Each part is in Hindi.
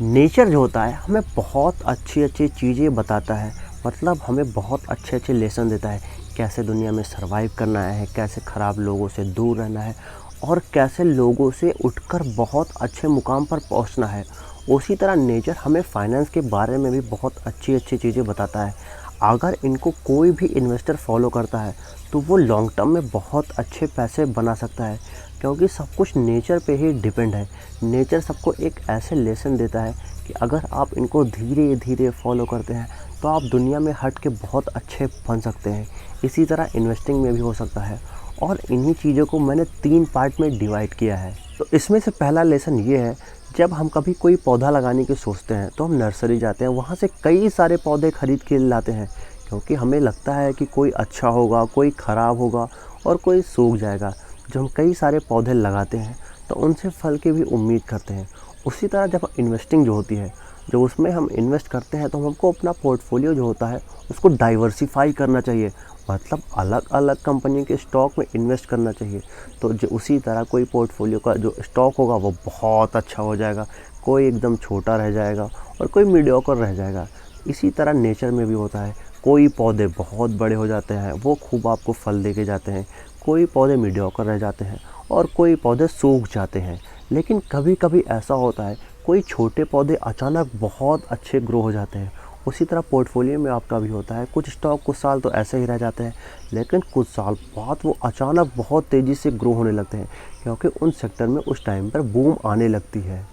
नेचर जो होता है हमें बहुत अच्छी अच्छी चीज़ें बताता है। मतलब हमें बहुत अच्छे अच्छे लेसन देता है, कैसे दुनिया में सरवाइव करना है, कैसे ख़राब लोगों से दूर रहना है और कैसे लोगों से उठकर बहुत अच्छे मुकाम पर पहुंचना है। उसी तरह नेचर हमें फाइनेंस के बारे में भी बहुत अच्छी अच्छी चीज़ें बताता है। अगर इनको कोई भी इन्वेस्टर फॉलो करता है तो वो लॉन्ग टर्म में बहुत अच्छे पैसे बना सकता है, क्योंकि सब कुछ नेचर पे ही डिपेंड है। नेचर सबको एक ऐसे लेसन देता है कि अगर आप इनको धीरे धीरे फॉलो करते हैं तो आप दुनिया में हट के बहुत अच्छे बन सकते हैं। इसी तरह इन्वेस्टिंग में भी हो सकता है और इन्हीं चीज़ों को मैंने 3 पार्ट में डिवाइड किया है। तो इसमें से पहला लेसन ये है, जब हम कभी कोई पौधा लगाने की सोचते हैं तो हम नर्सरी जाते हैं, वहाँ से कई सारे पौधे खरीद के लाते हैं, क्योंकि हमें लगता है कि कोई अच्छा होगा, कोई ख़राब होगा और कोई सूख जाएगा। जब हम कई सारे पौधे लगाते हैं तो उनसे फल की भी उम्मीद करते हैं। उसी तरह जब इन्वेस्टिंग जो होती है, जब उसमें हम इन्वेस्ट करते हैं तो हमको अपना पोर्टफोलियो जो होता है उसको डाइवर्सिफाई करना चाहिए। मतलब अलग अलग कंपनी के स्टॉक में इन्वेस्ट करना चाहिए। तो जो उसी तरह कोई पोर्टफोलियो का जो स्टॉक होगा वो बहुत अच्छा हो जाएगा, कोई एकदम छोटा रह जाएगा और कोई मीडियोकर रह जाएगा। इसी तरह नेचर में भी होता है, कोई पौधे बहुत बड़े हो जाते हैं, वो खूब आपको फल दे के जाते हैं, कोई पौधे मीडियोकर रह जाते हैं और कोई पौधे सूख जाते हैं। लेकिन कभी कभी ऐसा होता है, कोई छोटे पौधे अचानक बहुत अच्छे ग्रो हो जाते हैं। उसी तरह पोर्टफोलियो में आपका भी होता है, कुछ स्टॉक कुछ साल तो ऐसे ही रह जाते हैं, लेकिन कुछ साल बाद वो अचानक बहुत तेज़ी से ग्रो होने लगते हैं, क्योंकि उन सेक्टर में उस टाइम पर बूम आने लगती है।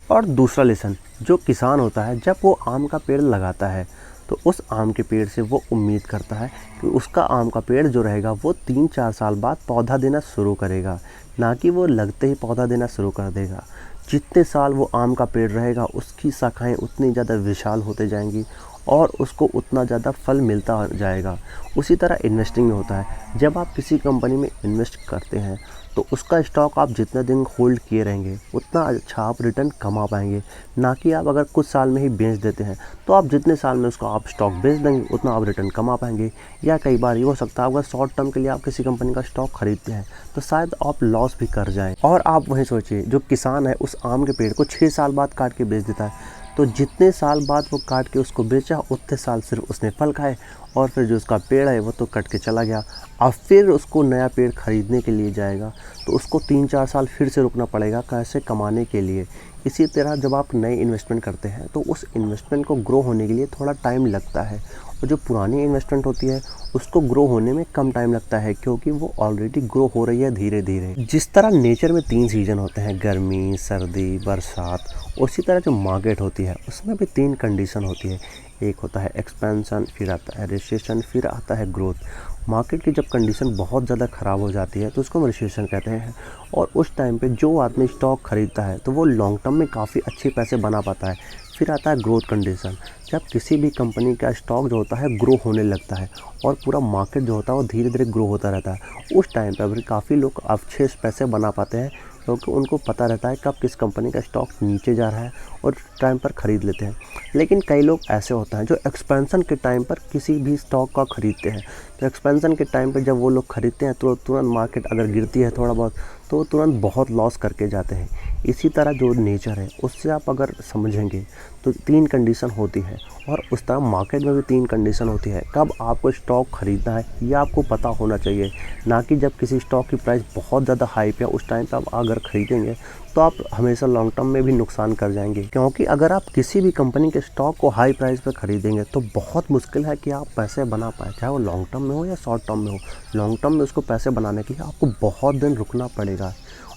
और दूसरा लेसन, जो किसान होता है जब वो आम का पेड़ लगाता है तो उस आम के पेड़ से वो उम्मीद करता है कि उसका आम का पेड़ जो रहेगा वो 3-4 साल बाद पौधा देना शुरू करेगा, ना कि वो लगते ही पौधा देना शुरू कर देगा। जितने साल वो आम का पेड़ रहेगा उसकी शाखाएं उतनी ज़्यादा विशाल होते जाएंगी और उसको उतना ज़्यादा फल मिलता जाएगा। उसी तरह इन्वेस्टिंग में होता है, जब आप किसी कंपनी में इन्वेस्ट करते हैं तो उसका स्टॉक आप जितने दिन होल्ड किए रहेंगे उतना अच्छा आप रिटर्न कमा पाएंगे, ना कि आप अगर कुछ साल में ही बेच देते हैं तो आप जितने साल में उसको आप स्टॉक बेच देंगे उतना आप रिटर्न कमा पाएंगे। या कई बार ये हो सकता है, अगर शॉर्ट टर्म के लिए आप किसी कंपनी का स्टॉक खरीदते हैं तो शायद आप लॉस भी कर जाएं। और आप वहीं सोचिए, जो किसान है उस आम के पेड़ को 6 साल बाद काट के बेच देता है, तो जितने साल बाद वो काट के उसको बेचा उतने साल सिर्फ उसने फल खाए और फिर जो उसका पेड़ है वो तो कट के चला गया। अब फिर उसको नया पेड़ ख़रीदने के लिए जाएगा तो उसको 3-4 साल फिर से रुकना पड़ेगा पैसे कमाने के लिए। इसी तरह जब आप नए इन्वेस्टमेंट करते हैं तो उस इन्वेस्टमेंट को ग्रो होने के लिए थोड़ा टाइम लगता है, और जो पुरानी इन्वेस्टमेंट होती है उसको ग्रो होने में कम टाइम लगता है, क्योंकि वो ऑलरेडी ग्रो हो रही है धीरे धीरे। जिस तरह नेचर में 3 सीज़न होते हैं, गर्मी, सर्दी, बरसात, उसी तरह जो मार्केट होती है उसमें भी 3 कंडीशन होती है। एक होता है एक्सपेंशन, फिर आता है रिसेशन, फिर आता है ग्रोथ। मार्केट की जब कंडीशन बहुत ज़्यादा ख़राब हो जाती है तो उसको हम रिसेशन कहते हैं, और उस टाइम पे जो आदमी स्टॉक खरीदता है तो वो लॉन्ग टर्म में काफ़ी अच्छे पैसे बना पाता है। फिर आता है ग्रोथ कंडीशन, जब किसी भी कंपनी का स्टॉक जो होता है ग्रो होने लगता है और पूरा मार्केट जो होता है वो धीरे धीरे ग्रो होता रहता है। उस टाइम पर भी काफ़ी लोग अच्छे पैसे बना पाते हैं, क्योंकि उनको पता रहता है कब किस कंपनी का स्टॉक नीचे जा रहा है और टाइम पर ख़रीद लेते हैं। लेकिन कई लोग ऐसे होते हैं जो एक्सपेंशन के टाइम पर किसी भी स्टॉक का ख़रीदते हैं। तो एक्सपेंशन के टाइम पर जब वो लोग ख़रीदते हैं तो तुरंत मार्केट अगर गिरती है थोड़ा बहुत तो तुरंत बहुत लॉस करके जाते हैं। इसी तरह जो नेचर है उससे आप अगर समझेंगे तो 3 कंडीशन होती है, और उस तरह मार्केट में भी 3 कंडीशन होती है। कब आपको स्टॉक खरीदना है ये आपको पता होना चाहिए, ना कि जब किसी स्टॉक की प्राइस बहुत ज़्यादा हाई पे उस टाइम पे आप अगर खरीदेंगे तो आप हमेशा लॉन्ग टर्म में भी नुकसान कर जाएंगे। क्योंकि अगर आप किसी भी कंपनी के स्टॉक को हाई प्राइस पर खरीदेंगे तो बहुत मुश्किल है कि आप पैसे बना पाएँ, चाहे वो लॉन्ग टर्म में हो या शॉर्ट टर्म में हो। लॉन्ग टर्म में उसको पैसे बनाने के लिए आपको बहुत दिन रुकना पड़ेगा।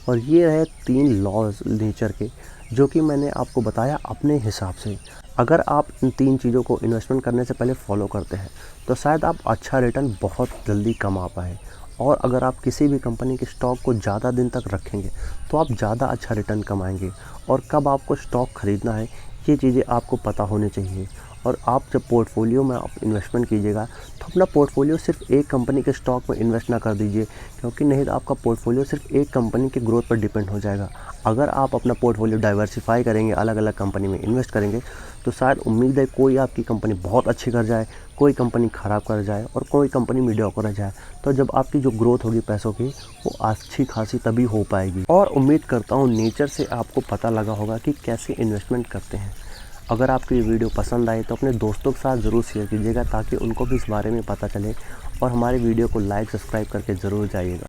और ये रहे 3 लॉज नेचर के, जो कि मैंने आपको बताया अपने हिसाब से। अगर आप इन 3 चीज़ों को इन्वेस्टमेंट करने से पहले फॉलो करते हैं तो शायद आप अच्छा रिटर्न बहुत जल्दी कमा पाएँ। और अगर आप किसी भी कंपनी के स्टॉक को ज़्यादा दिन तक रखेंगे तो आप ज़्यादा अच्छा रिटर्न कमाएंगे। और कब आपको स्टॉक खरीदना है ये चीज़ें आपको पता होनी चाहिए। और आप जब पोर्टफोलियो में आप इन्वेस्टमेंट कीजिएगा तो अपना पोर्टफोलियो सिर्फ एक कंपनी के स्टॉक में इन्वेस्ट ना कर दीजिए, क्योंकि नहीं तो आपका पोर्टफोलियो सिर्फ एक कंपनी के ग्रोथ पर डिपेंड हो जाएगा। अगर आप अपना पोर्टफोलियो डाइवर्सिफाई करेंगे, अलग अलग कंपनी में इन्वेस्ट करेंगे, तो शायद उम्मीद है कोई आपकी कंपनी बहुत अच्छी कर जाए, कोई कंपनी ख़राब कर जाए और कोई कंपनी मीडियोकर रह जाए। तो जब आपकी जो ग्रोथ होगी पैसों की वो अच्छी खासी तभी हो पाएगी। और उम्मीद करता हूँ नेचर से आपको पता लगा होगा कि कैसे इन्वेस्टमेंट करते हैं। अगर आपको ये वीडियो पसंद आए तो अपने दोस्तों के साथ ज़रूर शेयर कीजिएगा ताकि उनको भी इस बारे में पता चले, और हमारे वीडियो को लाइक सब्सक्राइब करके ज़रूर जाइएगा।